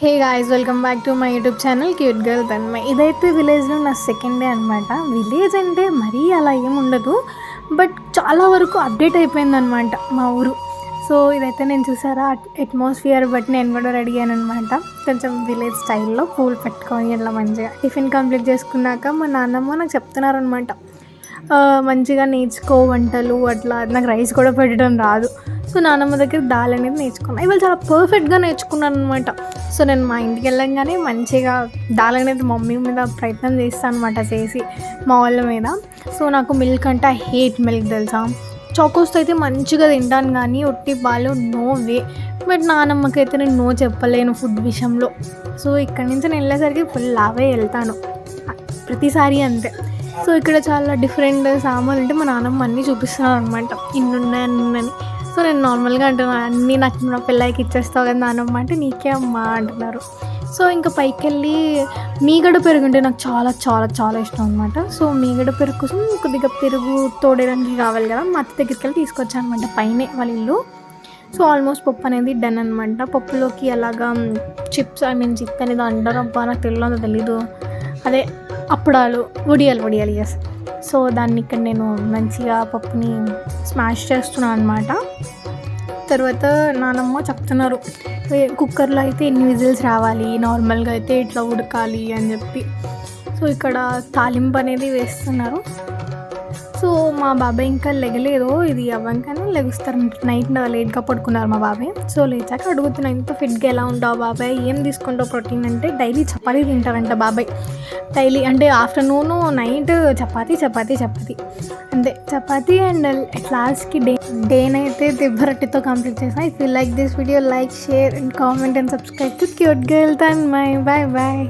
Hey guys, welcome back to my YouTube channel cute girl Tanmay. ఇదైతే విలేజ్లో నా second day అనమాట. విలేజ్ అంటే మరీ అలా ఏముండదు, బట్ చాలా వరకు అప్డేట్ అయిపోయిందనమాట మా ఊరు. సో ఇదైతే నేను చూసారా అట్మాస్ఫియర్ బట్టి నేను కూడా రెడీ అయ్యాను అనమాట. కొంచెం విలేజ్ స్టైల్లో పూలు పెట్టుకొని ఇట్లా మంచిగా టిఫిన్ కంప్లీట్ చేసుకున్నాక మా నాన్నమ్మ నాకు చెప్తున్నారనమాట, మంచిగా నేర్చుకో వంటలు అట్లా. నాకు రైస్ కూడా పెట్టడం రాదు. సో నాన్నమ్మ దగ్గర దాల్ అనేది నేర్చుకున్నాను. ఇవాళ చాలా పర్ఫెక్ట్గా నేర్చుకున్నాను అనమాట. సో నేను మా ఇంటికి వెళ్ళంగానే మంచిగా దాల్ అనేది మమ్మీ మీద ప్రయత్నం చేస్తాను అనమాట, చేసి మా వాళ్ళ మీద. సో నాకు మిల్క్ అంటే ఐ హేట్ మిల్క్ తెలుసా. చాకోస్తో అయితే మంచిగా తింటాను, కానీ ఒట్టి పాలు నో వే. బట్ నాన్నమ్మకైతే నేను నో చెప్పలేను ఫుడ్ విషయంలో. సో ఇక్కడి నుంచి నేను వెళ్ళేసరికి ఫుల్ లావే వెళ్తాను ప్రతిసారి అంతే. సో ఇక్కడ చాలా డిఫరెంట్ సామాన్లు అంటే మా నాన్నమ్మ అన్నీ చూపిస్తున్నారు అనమాట, ఇన్నున్నాయి అన్నీ. సో నేను నార్మల్గా అంటున్నాను, అన్నీ నాకు నా పిల్లలకి ఇచ్చేస్తావు కదా నాన్నమ్మ అంటే, నీకే అమ్మా అంటున్నారు. సో ఇంకా పైకి వెళ్ళి మీగడ పెరుగు అంటే నాకు చాలా చాలా చాలా ఇష్టం అనమాట. సో మీగడ పెరుగు కోసం కొద్దిగా పెరుగు తోడేయడానికి కావాలి కదా, మా అత్త దగ్గరికి వెళ్ళి తీసుకొచ్చాను అనమాట, పైనే వాళ్ళ ఇల్లు. సో ఆల్మోస్ట్ పప్పు అనేది డన్ అనమాట. పప్పులోకి అలాగా చిప్స్ చిప్ అనేది అంటారు, అబ్బా నాకు తెలీదు, అదే అప్పడాలు, వడియాలు ఎస్. సో దాన్ని ఇక్కడ నేను మంచిగా పప్పుని స్మాష్ చేస్తున్నాను అనమాట. తర్వాత నానమ్మ చెప్తున్నారు కుక్కర్లో అయితే ఎన్ని విజిల్స్ రావాలి, నార్మల్గా అయితే ఇట్లా ఉడకాలి అని చెప్పి. సో ఇక్కడ తాలింపు అనేది వేస్తున్నారు. సో మా బాబాయ్ ఇంకా లెగలేదు, ఇది అవ్వగానే లెగుస్తారు. నైట్ లేట్గా పడుకున్నారు మా బాబాయ్. సో లేచాక అడుగుతున్నా, ఇంత ఫిట్గా ఎలా ఉంటావు బాబాయ్, ఏం తీసుకుంటావు ప్రోటీన్ అంటే, డైలీ చపాతీ తింటారంట బాబాయ్. డైలీ అంటే ఆఫ్టర్నూను నైట్ చపాతీ అంతే. చపాతీ అండ్ లాస్ట్కి డేనైతే దిబ్బరొట్టితో కంప్లీట్ చేసాను. If you like this video, like, share and comment and subscribe to cute girl Tanmay. Bye bye.